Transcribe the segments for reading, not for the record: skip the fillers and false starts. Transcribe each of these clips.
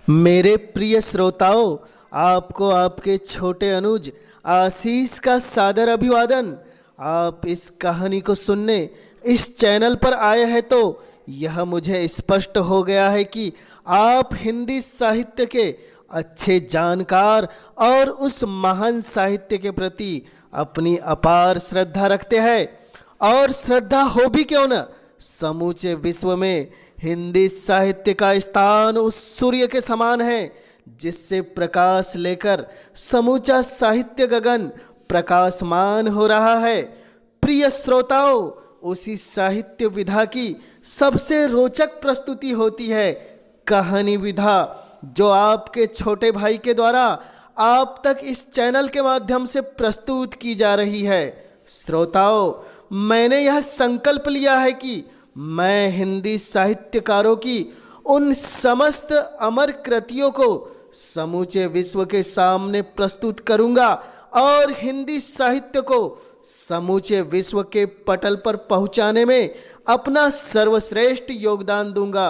मेरे प्रिय श्रोताओं, आपको आपके छोटे अनुज आशीष का सादर अभिवादन। आप इस कहानी को सुनने इस चैनल पर आए हैं तो यह मुझे स्पष्ट हो गया है कि आप हिंदी साहित्य के अच्छे जानकार और उस महान साहित्य के प्रति अपनी अपार श्रद्धा रखते हैं। और श्रद्धा हो भी क्यों न, समूचे विश्व में हिंदी साहित्य का स्थान उस सूर्य के समान है जिससे प्रकाश लेकर समूचा साहित्य गगन प्रकाशमान हो रहा है। प्रिय श्रोताओं, उसी साहित्य विधा की सबसे रोचक प्रस्तुति होती है कहानी विधा, जो आपके छोटे भाई के द्वारा आप तक इस चैनल के माध्यम से प्रस्तुत की जा रही है। श्रोताओं, मैंने यह संकल्प लिया है कि मैं हिंदी साहित्यकारों की उन समस्त अमर कृतियों को समूचे विश्व के सामने प्रस्तुत करूंगा और हिंदी साहित्य को समूचे विश्व के पटल पर पहुंचाने में अपना सर्वश्रेष्ठ योगदान दूंगा।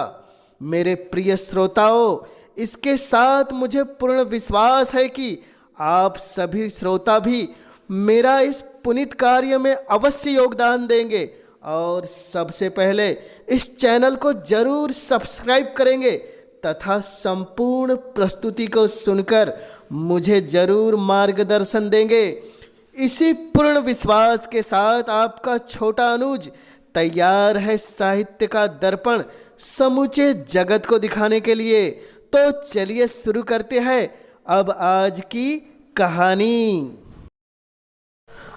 मेरे प्रिय श्रोताओं, इसके साथ मुझे पूर्ण विश्वास है कि आप सभी श्रोता भी मेरा इस पुनीत कार्य में अवश्य योगदान देंगे और सबसे पहले इस चैनल को जरूर सब्सक्राइब करेंगे तथा संपूर्ण प्रस्तुति को सुनकर मुझे जरूर मार्गदर्शन देंगे। इसी पूर्ण विश्वास के साथ आपका छोटा अनुज तैयार है साहित्य का दर्पण समूचे जगत को दिखाने के लिए। तो चलिए शुरू करते हैं अब आज की कहानी।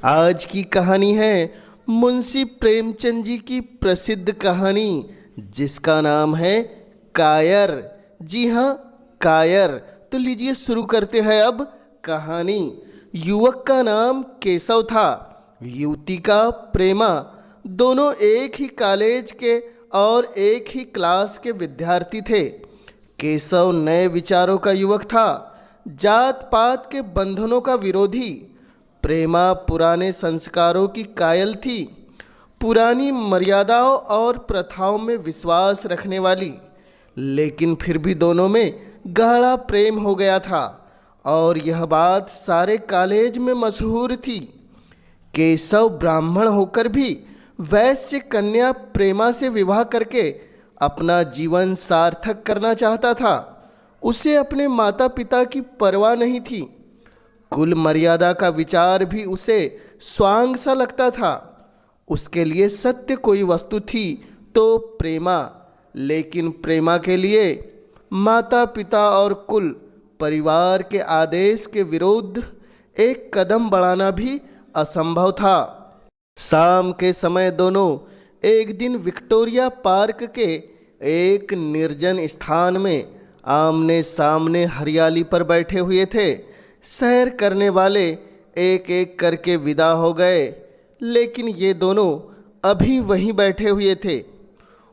आज की कहानी है मुंशी प्रेमचंद जी की प्रसिद्ध कहानी जिसका नाम है कायर। जी हाँ, कायर। तो लीजिए शुरू करते हैं अब कहानी। युवक का नाम केशव था, युवती का प्रेमा। दोनों एक ही कॉलेज के और एक ही क्लास के विद्यार्थी थे। केशव नए विचारों का युवक था, जात पात के बंधनों का विरोधी। प्रेमा पुराने संस्कारों की कायल थी, पुरानी मर्यादाओं और प्रथाओं में विश्वास रखने वाली। लेकिन फिर भी दोनों में गहरा प्रेम हो गया था और यह बात सारे कॉलेज में मशहूर थी। केशव ब्राह्मण होकर भी वैश्य कन्या प्रेमा से विवाह करके अपना जीवन सार्थक करना चाहता था। उसे अपने माता पिता की परवाह नहीं थी, कुल मर्यादा का विचार भी उसे स्वांग सा लगता था। उसके लिए सत्य कोई वस्तु थी तो प्रेमा, लेकिन प्रेमा के लिए माता पिता और कुल परिवार के आदेश के विरुद्ध एक कदम बढ़ाना भी असंभव था। शाम के समय दोनों एक दिन विक्टोरिया पार्क के एक निर्जन स्थान में आमने सामने हरियाली पर बैठे हुए थे। सैर करने वाले एक एक करके विदा हो गए, लेकिन ये दोनों अभी वहीं बैठे हुए थे।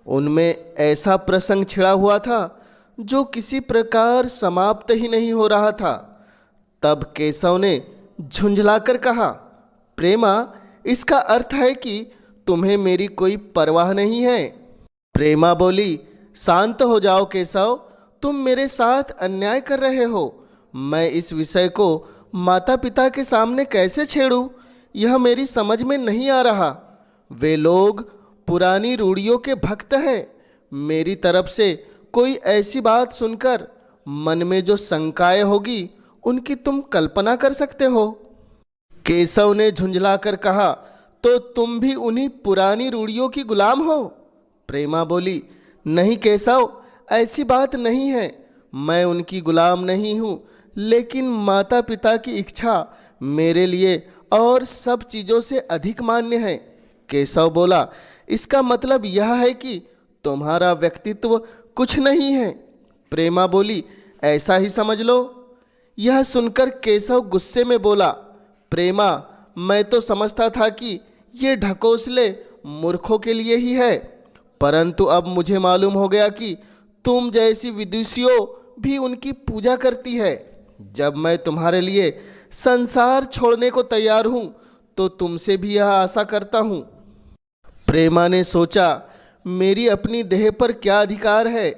उनमें ऐसा प्रसंग छिड़ा हुआ था जो किसी प्रकार समाप्त ही नहीं हो रहा था। तब केशव ने झुंझलाकर कहा, प्रेमा, इसका अर्थ है कि तुम्हें मेरी कोई परवाह नहीं है। प्रेमा बोली, शांत हो जाओ केशव, तुम मेरे साथ अन्याय कर रहे हो। मैं इस विषय को माता पिता के सामने कैसे छेड़ूं, यह मेरी समझ में नहीं आ रहा। वे लोग पुरानी रूढ़ियों के भक्त हैं। मेरी तरफ से कोई ऐसी बात सुनकर मन में जो शंकाएं होगी उनकी तुम कल्पना कर सकते हो। केशव ने झुंझलाकर कहा, तो तुम भी उन्हीं पुरानी रूढ़ियों की गुलाम हो? प्रेमा बोली, नहीं केशव, ऐसी बात नहीं है। मैं उनकी गुलाम नहीं हूँ, लेकिन माता पिता की इच्छा मेरे लिए और सब चीज़ों से अधिक मान्य है। केशव बोला, इसका मतलब यह है कि तुम्हारा व्यक्तित्व कुछ नहीं है। प्रेमा बोली, ऐसा ही समझ लो। यह सुनकर केशव गुस्से में बोला, प्रेमा, मैं तो समझता था कि ये ढकोसले मूर्खों के लिए ही है, परंतु अब मुझे मालूम हो गया कि तुम जैसी विदुषियों भी उनकी पूजा करती है। जब मैं तुम्हारे लिए संसार छोड़ने को तैयार हूँ तो तुमसे भी यह आशा करता हूँ। प्रेमा ने सोचा, मेरी अपनी देह पर क्या अधिकार है?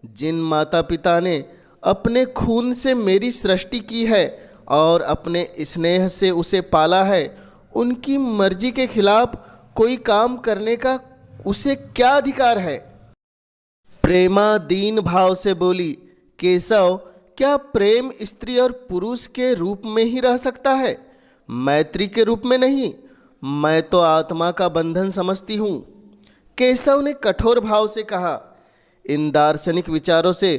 जिन माता पिता ने अपने खून से मेरी सृष्टि की है और अपने स्नेह से उसे पाला है, उनकी मर्जी के खिलाफ कोई काम करने का उसे क्या अधिकार है? प्रेमा दीन भाव से बोली, केशव, क्या प्रेम स्त्री और पुरुष के रूप में ही रह सकता है, मैत्री के रूप में नहीं? मैं तो आत्मा का बंधन समझती हूँ। केशव ने कठोर भाव से कहा, इन दार्शनिक विचारों से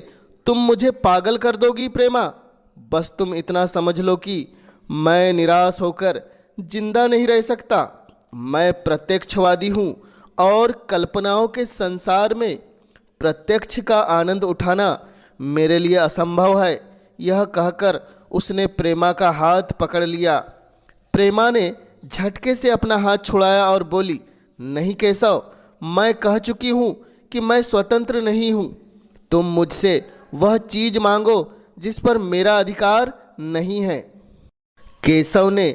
तुम मुझे पागल कर दोगी प्रेमा। बस तुम इतना समझ लो कि मैं निराश होकर जिंदा नहीं रह सकता। मैं प्रत्यक्षवादी हूँ और कल्पनाओं के संसार में प्रत्यक्ष का आनंद उठाना मेरे लिए असंभव है। यह कहकर उसने प्रेमा का हाथ पकड़ लिया। प्रेमा ने झटके से अपना हाथ छुड़ाया और बोली, नहीं केशव, मैं कह चुकी हूँ कि मैं स्वतंत्र नहीं हूँ। तुम मुझसे वह चीज मांगो जिस पर मेरा अधिकार नहीं है। केशव ने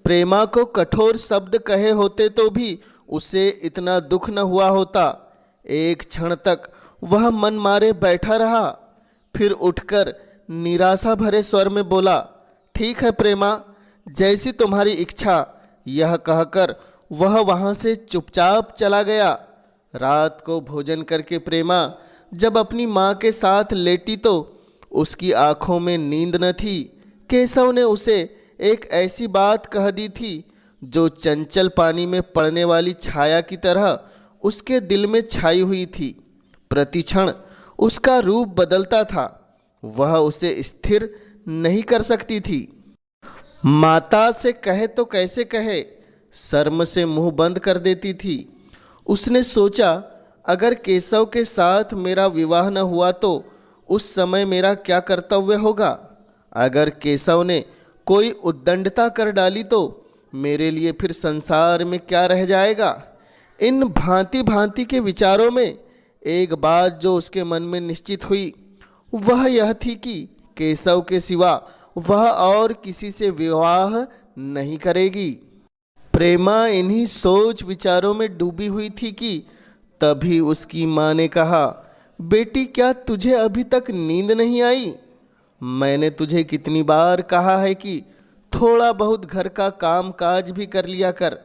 प्रेमा को कठोर शब्द कहे होते तो भी उसे इतना दुख न हुआ होता। एक क्षण तक वह मन मारे बैठा रहा, फिर उठकर निराशा भरे स्वर में बोला, ठीक है प्रेमा, जैसी तुम्हारी इच्छा। यह कहकर वह वहाँ से चुपचाप चला गया। रात को भोजन करके प्रेमा जब अपनी माँ के साथ लेटी तो उसकी आंखों में नींद न थी। केशव ने उसे एक ऐसी बात कह दी थी जो चंचल पानी में पड़ने वाली छाया की तरह उसके दिल में छाई हुई थी। प्रतिक्षण उसका रूप बदलता था, वह उसे स्थिर नहीं कर सकती थी। माता से कहे तो कैसे कहे, शर्म से मुंह बंद कर देती थी। उसने सोचा, अगर केशव के साथ मेरा विवाह न हुआ तो उस समय मेरा क्या कर्तव्य होगा? अगर केशव ने कोई उद्दंडता कर डाली तो मेरे लिए फिर संसार में क्या रह जाएगा? इन भांति भांति के विचारों में एक बात जो उसके मन में निश्चित हुई वह यह थी कि केशव के सिवा वह और किसी से विवाह नहीं करेगी। प्रेमा इन्हीं सोच विचारों में डूबी हुई थी कि तभी उसकी माँ ने कहा, बेटी, क्या तुझे अभी तक नींद नहीं आई? मैंने तुझे कितनी बार कहा है कि थोड़ा बहुत घर का काम काज भी कर लिया कर,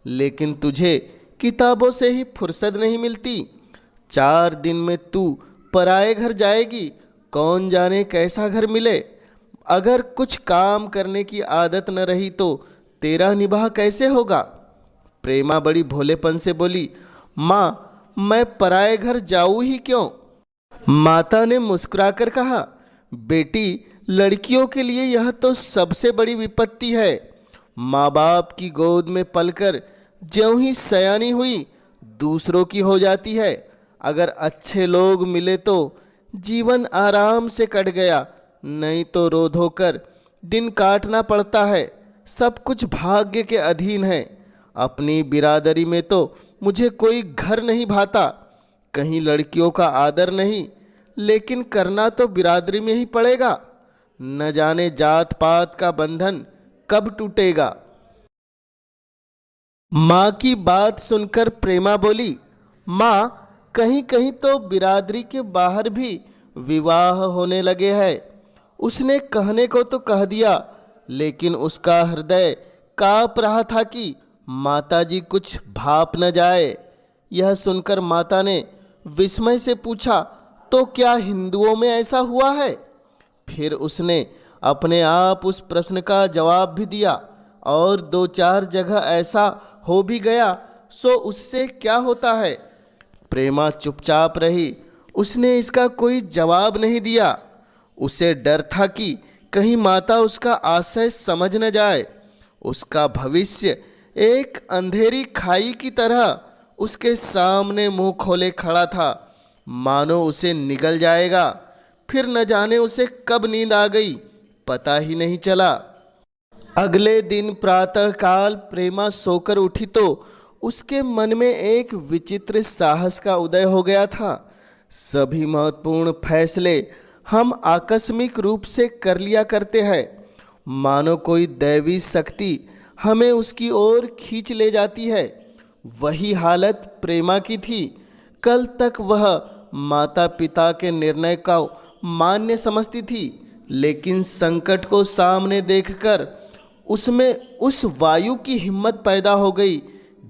लेकिन तुझे किताबों से ही फुर्सत नहीं मिलती। 4 दिन में तू पराए घर जाएगी, कौन जाने कैसा घर मिले। अगर कुछ काम करने की आदत न रही तो तेरा निबाह कैसे होगा? प्रेमा बड़ी भोलेपन से बोली, माँ, मैं पराए घर जाऊँ ही क्यों? माता ने मुस्कुराकर कहा, बेटी, लड़कियों के लिए यह तो सबसे बड़ी विपत्ति है। माँ बाप की गोद में पलकर ज्यों ही सयानी हुई दूसरों की हो जाती है। अगर अच्छे लोग मिले तो जीवन आराम से कट गया, नहीं तो रो धोकर दिन काटना पड़ता है। सब कुछ भाग्य के अधीन है। अपनी बिरादरी में तो मुझे कोई घर नहीं भाता, कहीं लड़कियों का आदर नहीं, लेकिन करना तो बिरादरी में ही पड़ेगा। न जाने जात पात का बंधन कब टूटेगा। माँ की बात सुनकर प्रेमा बोली, माँ, कहीं कहीं तो बिरादरी के बाहर भी विवाह होने लगे हैं। उसने कहने को तो कह दिया, लेकिन उसका हृदय काँप रहा था कि माताजी कुछ भाप न जाए। यह सुनकर माता ने विस्मय से पूछा, तो क्या हिंदुओं में ऐसा हुआ है? फिर उसने अपने आप उस प्रश्न का जवाब भी दिया, और 2-4 जगह ऐसा हो भी गया, सो उससे क्या होता है? प्रेमा चुपचाप रही, उसने इसका कोई जवाब नहीं दिया। उसे डर था कि कहीं माता उसका आशय समझ न जाए। उसका भविष्य एक अंधेरी खाई की तरह उसके सामने मुंह खोले खड़ा था, मानो उसे निगल जाएगा। फिर न जाने उसे कब नींद आ गई, पता ही नहीं चला। अगले दिन प्रातःकाल प्रेमा सोकर उठी तो उसके मन में एक विचित्र साहस का उदय हो गया था। सभी महत्वपूर्ण फैसले हम आकस्मिक रूप से कर लिया करते हैं, मानो कोई दैवी शक्ति हमें उसकी ओर खींच ले जाती है। वही हालत प्रेमा की थी। कल तक वह माता पिता के निर्णय का मान्य समझती थी, लेकिन संकट को सामने देखकर उसमें उस वायु की हिम्मत पैदा हो गई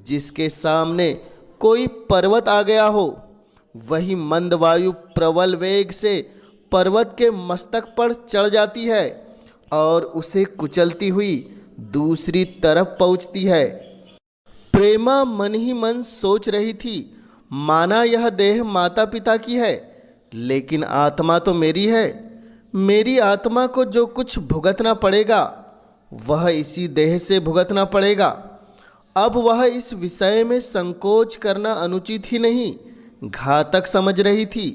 जिसके सामने कोई पर्वत आ गया हो। वही मंद वायु प्रबल वेग से पर्वत के मस्तक पर चढ़ जाती है और उसे कुचलती हुई दूसरी तरफ पहुंचती है। प्रेमा मन ही मन सोच रही थी, माना यह देह माता पिता की है, लेकिन आत्मा तो मेरी है। मेरी आत्मा को जो कुछ भुगतना पड़ेगा वह इसी देह से भुगतना पड़ेगा। अब वह इस विषय में संकोच करना अनुचित ही नहीं, घातक समझ रही थी।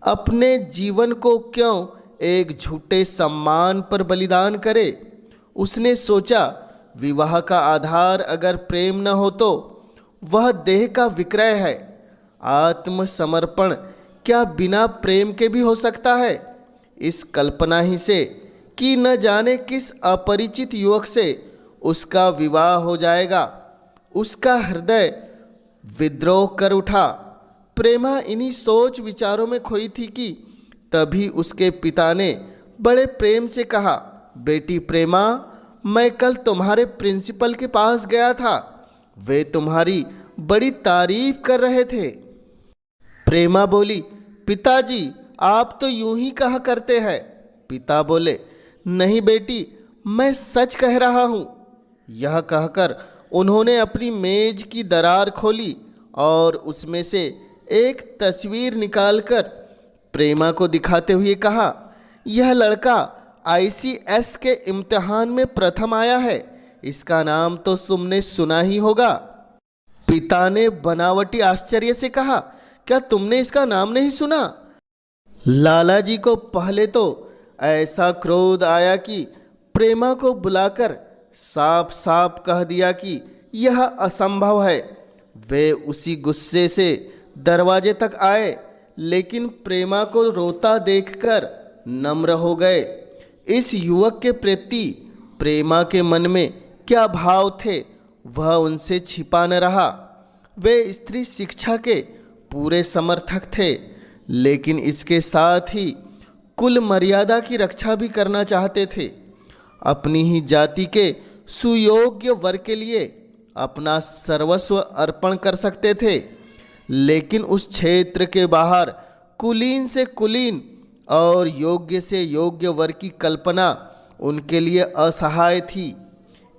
अपने जीवन को क्यों एक झूठे सम्मान पर बलिदान करे। उसने सोचा, विवाह का आधार अगर प्रेम न हो तो वह देह का विक्रय है। आत्मसमर्पण क्या बिना प्रेम के भी हो सकता है? इस कल्पना ही से कि न जाने किस अपरिचित युवक से उसका विवाह हो जाएगा, उसका हृदय विद्रोह कर उठा। प्रेमा इन्हीं सोच विचारों में खोई थी कि तभी उसके पिता ने बड़े प्रेम से कहा, बेटी प्रेमा, मैं कल तुम्हारे प्रिंसिपल के पास गया था, वे तुम्हारी बड़ी तारीफ कर रहे थे। प्रेमा बोली, पिताजी आप तो यूं ही कहा करते हैं। पिता बोले, नहीं बेटी, मैं सच कह रहा हूँ। यह कहकर उन्होंने अपनी मेज की दरार खोली और उसमें से एक तस्वीर निकालकर प्रेमा को दिखाते हुए कहा, यह लड़का ICS के इम्तिहान में प्रथम आया है, इसका नाम तो तुमने सुना ही होगा। पिता ने बनावटी आश्चर्य से कहा, क्या तुमने इसका नाम नहीं सुना? लाला जी को पहले तो ऐसा क्रोध आया कि प्रेमा को बुलाकर साफ साफ कह दिया कि यह असंभव है। वे उसी गुस्से से दरवाजे तक आए, लेकिन प्रेमा को रोता देखकर नम्र हो गए। इस युवक के प्रति प्रेमा के मन में क्या भाव थे वह उनसे छिपा न रहा। वे स्त्री शिक्षा के पूरे समर्थक थे, लेकिन इसके साथ ही कुल मर्यादा की रक्षा भी करना चाहते थे। अपनी ही जाति के सुयोग्य वर के लिए अपना सर्वस्व अर्पण कर सकते थे, लेकिन उस क्षेत्र के बाहर कुलीन से कुलीन और योग्य से योग्य वर की कल्पना उनके लिए असहाय थी।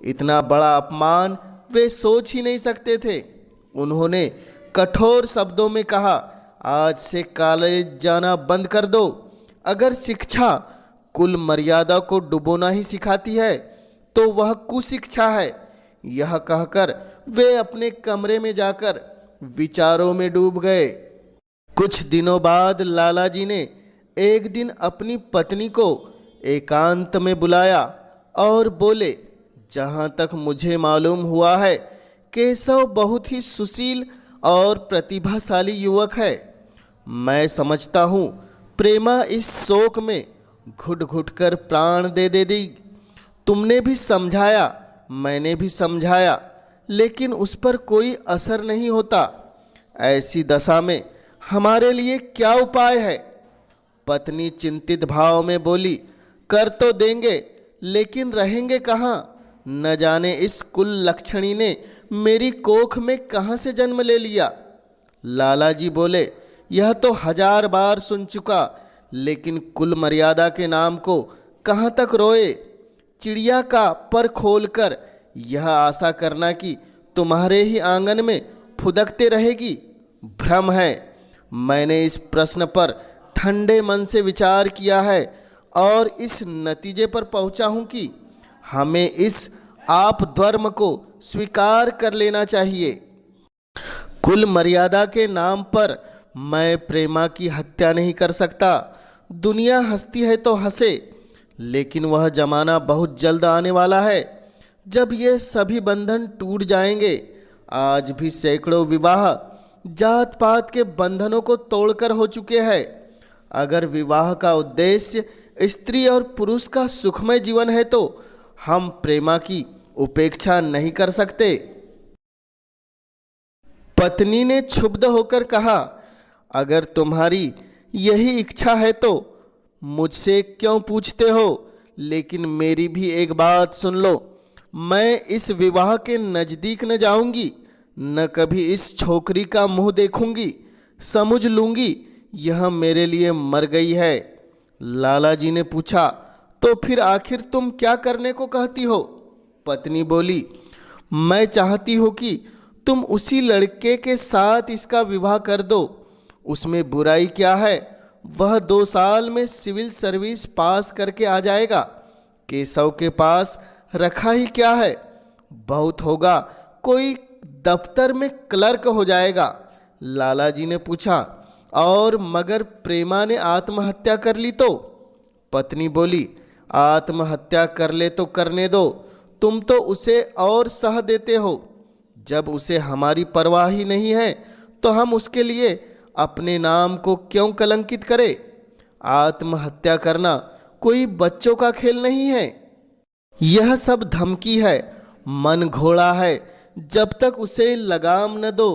इतना बड़ा अपमान वे सोच ही नहीं सकते थे। उन्होंने कठोर शब्दों में कहा, आज से कॉलेज जाना बंद कर दो। अगर शिक्षा कुल मर्यादा को डुबोना ही सिखाती है तो वह कुशिक्षा है। यह कहकर वे अपने कमरे में जाकर विचारों में डूब गए। कुछ दिनों बाद लाला जी ने एक दिन अपनी पत्नी को एकांत में बुलाया और बोले, जहाँ तक मुझे मालूम हुआ है केशव बहुत ही सुशील और प्रतिभाशाली युवक है। मैं समझता हूँ प्रेमा इस शोक में घुट घुट कर प्राण दे दी। तुमने भी समझाया, मैंने भी समझाया, लेकिन उस पर कोई असर नहीं होता। ऐसी दशा में हमारे लिए क्या उपाय है? पत्नी चिंतित भाव में बोली, कर तो देंगे, लेकिन रहेंगे कहाँ? न जाने इस कुल लक्षणी ने मेरी कोख में कहाँ से जन्म ले लिया। लाला जी बोले, यह तो 1000 बार सुन चुका, लेकिन कुल मर्यादा के नाम को कहाँ तक रोए। चिड़िया का पर खोलकर यह आशा करना कि तुम्हारे ही आंगन में फुदकते रहेगी, भ्रम है। मैंने इस प्रश्न पर ठंडे मन से विचार किया है और इस नतीजे पर पहुंचा हूं कि हमें इस आप धर्म को स्वीकार कर लेना चाहिए। कुल मर्यादा के नाम पर मैं प्रेमा की हत्या नहीं कर सकता। दुनिया हंसती है तो हंसे, लेकिन वह जमाना बहुत जल्द आने वाला है जब ये सभी बंधन टूट जाएंगे। आज भी सैकड़ों विवाह जात पात के बंधनों को तोड़कर हो चुके हैं। अगर विवाह का उद्देश्य स्त्री और पुरुष का सुखमय जीवन है तो हम प्रेमा की उपेक्षा नहीं कर सकते। पत्नी ने क्षुब्ध होकर कहा, अगर तुम्हारी यही इच्छा है तो मुझसे क्यों पूछते हो? लेकिन मेरी भी एक बात सुन लो। मैं इस विवाह के नज़दीक न जाऊंगी, न कभी इस छोकरी का मुंह देखूंगी। समझ लूंगी यह मेरे लिए मर गई है। लाला जी ने पूछा, तो फिर आखिर तुम क्या करने को कहती हो? पत्नी बोली, मैं चाहती हूँ कि तुम उसी लड़के के साथ इसका विवाह कर दो। उसमें बुराई क्या है? वह 2 साल में सिविल सर्विस पास करके आ जाएगा। केशव के पास रखा ही क्या है? बहुत होगा कोई दफ्तर में क्लर्क हो जाएगा। लाला जी ने पूछा, और मगर प्रेमा ने आत्महत्या कर ली तो? पत्नी बोली, आत्महत्या कर ले तो करने दो, तुम तो उसे और सह देते हो। जब उसे हमारी परवाह ही नहीं है तो हम उसके लिए अपने नाम को क्यों कलंकित करें? आत्महत्या करना कोई बच्चों का खेल नहीं है। यह सब धमकी है, मन घोड़ा है। जब तक उसे लगाम न दो,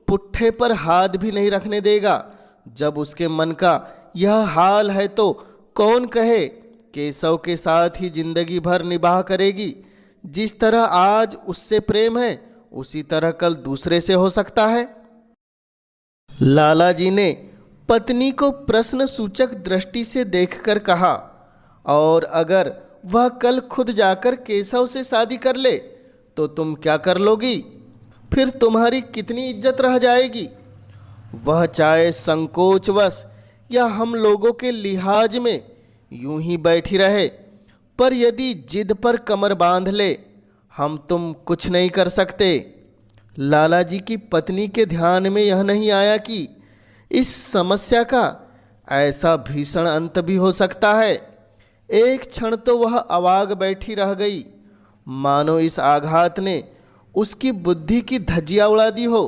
पुट्ठे पर हाथ भी नहीं रखने देगा। जब उसके मन का यह हाल है तो कौन कहे केशव के साथ ही जिंदगी भर निभाह करेगी। जिस तरह आज उससे प्रेम है, उसी तरह कल दूसरे से हो सकता है। लाला जी ने पत्नी को प्रश्न सूचक दृष्टि से देखकर कहा, और अगर वह कल खुद जाकर केशव से शादी कर ले तो तुम क्या कर लोगी? फिर तुम्हारी कितनी इज्जत रह जाएगी? वह चाहे संकोचवश या हम लोगों के लिहाज में यूं ही बैठी रहे, पर यदि जिद पर कमर बांध ले, हम तुम कुछ नहीं कर सकते। लाला जी की पत्नी के ध्यान में यह नहीं आया कि इस समस्या का ऐसा भीषण अंत भी हो सकता है। एक क्षण तो वह अवाक बैठी रह गई, मानो इस आघात ने उसकी बुद्धि की धज्जियां उड़ा दी हो।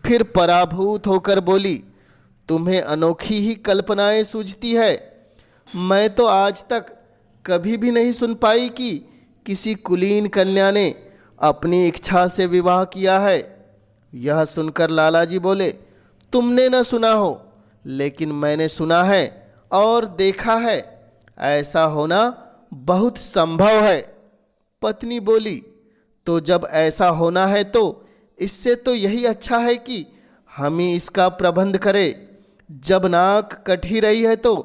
फिर पराभूत होकर बोली, तुम्हें अनोखी ही कल्पनाएं सूझती है। मैं तो आज तक कभी भी नहीं सुन पाई कि किसी कुलीन कन्या ने अपनी इच्छा से विवाह किया है। यह सुनकर लाला जी बोले, तुमने न सुना हो, लेकिन मैंने सुना है और देखा है। ऐसा होना बहुत संभव है। पत्नी बोली, तो जब ऐसा होना है तो इससे तो यही अच्छा है कि हम ही इसका प्रबंध करें। जब नाक कट ही रही है तो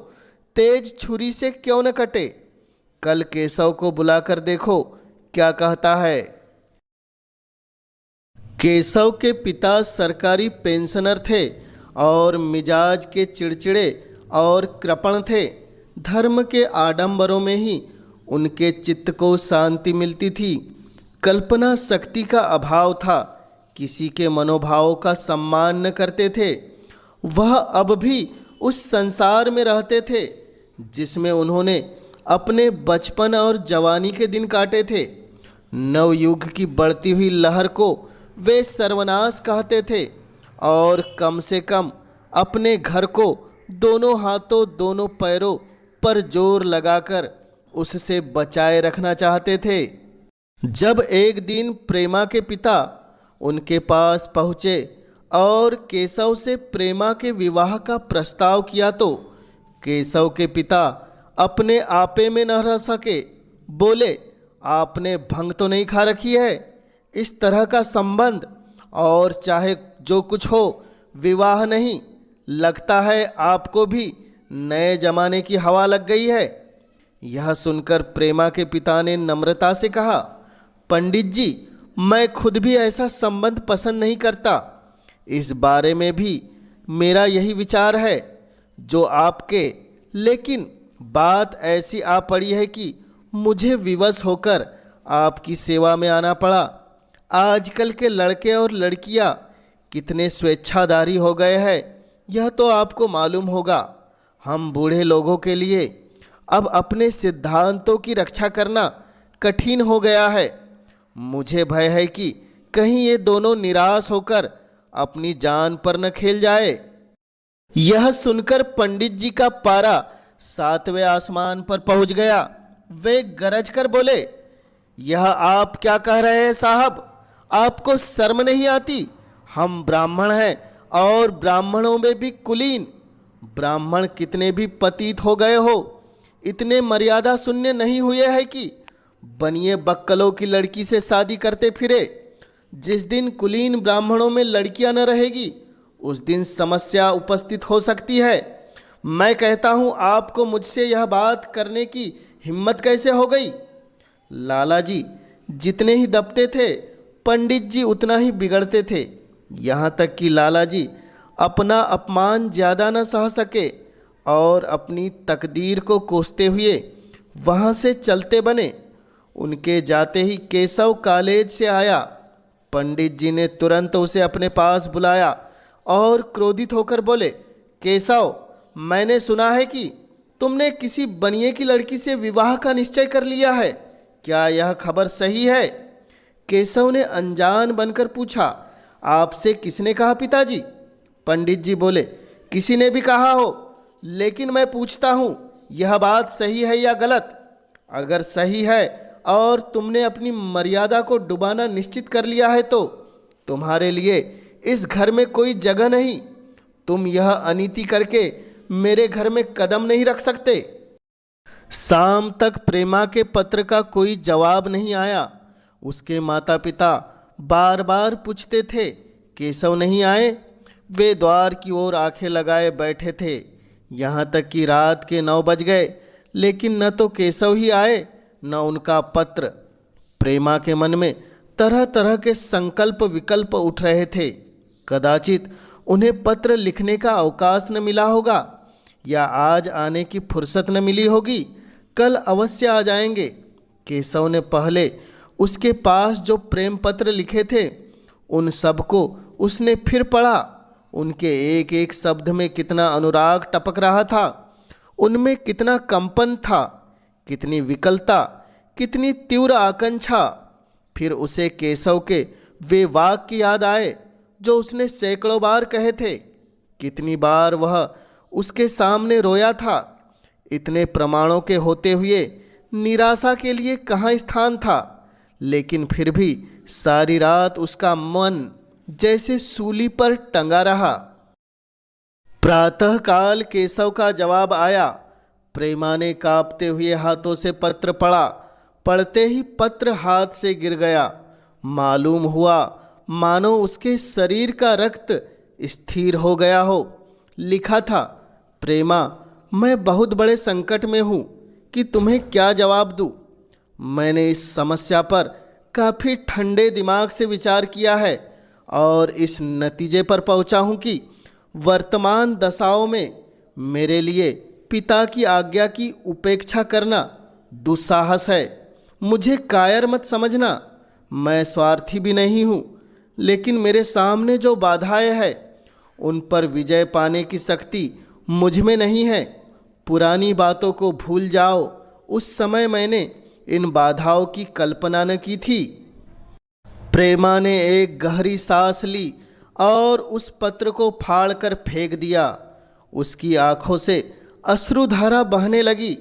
तेज छुरी से क्यों न कटे? कल केशव को बुलाकर देखो क्या कहता है। केशव के पिता सरकारी पेंशनर थे और मिजाज के चिड़चिड़े और कृपण थे। धर्म के आडंबरों में ही उनके चित्त को शांति मिलती थी। कल्पना शक्ति का अभाव था, किसी के मनोभावों का सम्मान न करते थे। वह अब भी उस संसार में रहते थे जिसमें उन्होंने अपने बचपन और जवानी के दिन काटे थे। नवयुग की बढ़ती हुई लहर को वे सर्वनाश कहते थे और कम से कम अपने घर को दोनों हाथों दोनों पैरों पर जोर लगाकर उससे बचाए रखना चाहते थे। जब एक दिन प्रेमा के पिता उनके पास पहुँचे और केशव से प्रेमा के विवाह का प्रस्ताव किया तो केशव के पिता अपने आपे में न रह सके। बोले, आपने भंग तो नहीं खा रखी है? इस तरह का संबंध, और चाहे जो कुछ हो, विवाह नहीं। लगता है आपको भी नए जमाने की हवा लग गई है। यह सुनकर प्रेमा के पिता ने नम्रता से कहा, पंडित जी, मैं खुद भी ऐसा संबंध पसंद नहीं करता। इस बारे में भी मेरा यही विचार है जो आपके, लेकिन बात ऐसी आ पड़ी है कि मुझे विवश होकर आपकी सेवा में आना पड़ा। आजकल के लड़के और लड़कियां कितने स्वेच्छाधारी हो गए हैं, यह तो आपको मालूम होगा। हम बूढ़े लोगों के लिए अब अपने सिद्धांतों की रक्षा करना कठिन हो गया है। मुझे भय है कि कहीं ये दोनों निराश होकर अपनी जान पर न खेल जाए। यह सुनकर पंडित जी का पारा 7वें आसमान पर पहुंच गया। वे गरज कर बोले, यह आप क्या कह रहे हैं साहब? आपको शर्म नहीं आती? हम ब्राह्मण हैं और ब्राह्मणों में भी कुलीन। ब्राह्मण कितने भी पतित हो गए हो, इतने मर्यादा शून्य नहीं हुए हैं कि बनिए बक्कलों की लड़की से शादी करते फिरे। जिस दिन कुलीन ब्राह्मणों में लड़कियां न रहेगी उस दिन समस्या उपस्थित हो सकती है। मैं कहता हूँ आपको मुझसे यह बात करने की हिम्मत कैसे हो गई? लाला जी जितने ही दबते थे पंडित जी उतना ही बिगड़ते थे। यहाँ तक कि लाला जी अपना अपमान ज़्यादा न सह सके और अपनी तकदीर को कोसते हुए वहाँ से चलते बने। उनके जाते ही केशव कॉलेज से आया। पंडित जी ने तुरंत उसे अपने पास बुलाया और क्रोधित होकर बोले, केशव, मैंने सुना है कि तुमने किसी बनिए की लड़की से विवाह का निश्चय कर लिया है। क्या यह खबर सही है? केशव ने अनजान बनकर पूछा, आपसे किसने कहा पिताजी? पंडित जी बोले, किसी ने भी कहा हो, लेकिन मैं पूछता हूँ यह बात सही है या गलत? अगर सही है और तुमने अपनी मर्यादा को डुबाना निश्चित कर लिया है तो तुम्हारे लिए इस घर में कोई जगह नहीं। तुम यह अनीति करके मेरे घर में कदम नहीं रख सकते। शाम तक प्रेमा के पत्र का कोई जवाब नहीं आया। उसके माता पिता बार बार पूछते थे, केशव नहीं आए? वे द्वार की ओर आंखें लगाए बैठे थे। यहाँ तक कि रात के 9 बज गए, लेकिन न तो केशव ही आए न उनका पत्र। प्रेमा के मन में तरह तरह के संकल्प विकल्प उठ रहे थे। कदाचित उन्हें पत्र लिखने का अवकाश न मिला होगा, या आज आने की फुर्सत न मिली होगी। कल अवश्य आ जाएंगे। केशव ने पहले उसके पास जो प्रेम पत्र लिखे थे उन सब को उसने फिर पढ़ा। उनके एक एक शब्द में कितना अनुराग टपक रहा था, उनमें कितना कंपन था, कितनी विकलता, कितनी तीव्र आकांक्षा। फिर उसे केशव के वे वाक्य याद आए जो उसने सैकड़ों बार कहे थे। कितनी बार वह उसके सामने रोया था। इतने प्रमाणों के होते हुए निराशा के लिए कहाँ स्थान था, लेकिन फिर भी सारी रात उसका मन जैसे सूली पर टंगा रहा। प्रातःकाल केशव का जवाब आया। प्रेमा ने कांपते हुए हाथों से पत्र पढ़ा। पढ़ते ही पत्र हाथ से गिर गया। मालूम हुआ मानो उसके शरीर का रक्त स्थिर हो गया हो। लिखा था, प्रेमा, मैं बहुत बड़े संकट में हूँ कि तुम्हें क्या जवाब दूँ। मैंने इस समस्या पर काफ़ी ठंडे दिमाग से विचार किया है और इस नतीजे पर पहुँचा हूँ कि वर्तमान दशाओं में मेरे लिए पिता की आज्ञा की उपेक्षा करना दुस्साहस है। मुझे कायर मत समझना। मैं स्वार्थी भी नहीं हूँ, लेकिन मेरे सामने जो बाधाएं हैं उन पर विजय पाने की शक्ति मुझ में नहीं है। पुरानी बातों को भूल जाओ। उस समय मैंने इन बाधाओं की कल्पना न की थी। प्रेमा ने एक गहरी सांस ली और उस पत्र को फाड़कर फेंक दिया। उसकी आंखों से अश्रुधारा बहने लगी।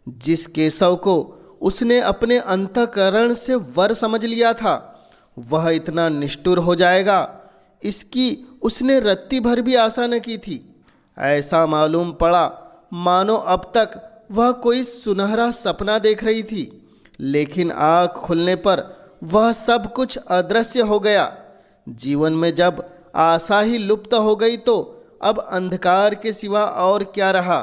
जिस केशव को उसने अपने अंतःकरण से वर समझ लिया था वह इतना निष्ठुर हो जाएगा, इसकी उसने रत्ती भर भी आशा न की थी। ऐसा मालूम पड़ा मानो अब तक वह कोई सुनहरा सपना देख रही थी, लेकिन आँख खुलने पर वह सब कुछ अदृश्य हो गया। जीवन में जब आशा ही लुप्त हो गई तो अब अंधकार के सिवा और क्या रहा।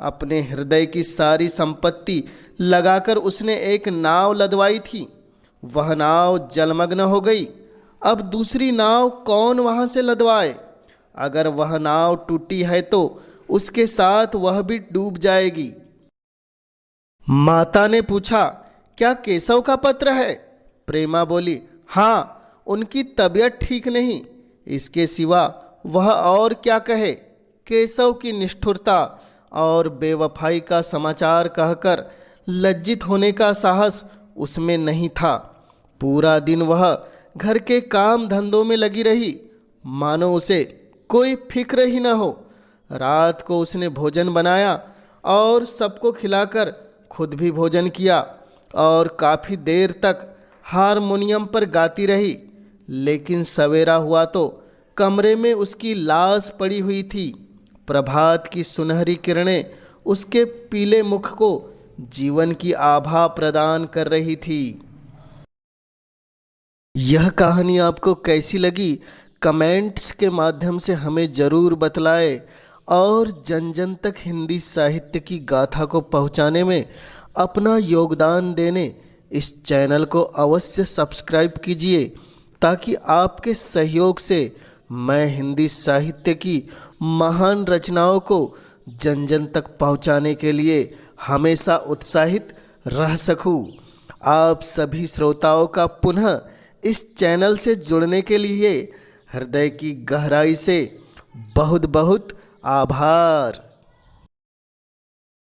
अपने हृदय की सारी संपत्ति लगाकर उसने एक नाव लदवाई थी। वह नाव जलमग्न हो गई। अब दूसरी नाव कौन वहाँ से लदवाए? अगर वह नाव टूटी है तो उसके साथ वह भी डूब जाएगी। माता ने पूछा, क्या केशव का पत्र है? प्रेमा बोली, हाँ, उनकी तबीयत ठीक नहीं। इसके सिवा वह और क्या कहे। केशव की निष्ठुरता और बेवफाई का समाचार कहकर लज्जित होने का साहस उसमें नहीं था। पूरा दिन वह घर के काम धंधों में लगी रही, मानो उसे कोई फिक्र ही न हो। रात को उसने भोजन बनाया और सबको खिलाकर खुद भी भोजन किया और काफ़ी देर तक हारमोनियम पर गाती रही। लेकिन सवेरा हुआ तो कमरे में उसकी लाश पड़ी हुई थी। प्रभात की सुनहरी किरणें उसके पीले मुख को जीवन की आभा प्रदान कर रही थी। यह कहानी आपको कैसी लगी कमेंट्स के माध्यम से हमें ज़रूर बतलाएं और जन जन तक हिंदी साहित्य की गाथा को पहुंचाने में अपना योगदान देने इस चैनल को अवश्य सब्सक्राइब कीजिए ताकि आपके सहयोग से मैं हिंदी साहित्य की महान रचनाओं को जन जन तक पहुंचाने के लिए हमेशा उत्साहित रह सकूं। आप सभी श्रोताओं का पुनः इस चैनल से जुड़ने के लिए हृदय की गहराई से बहुत बहुत आभार।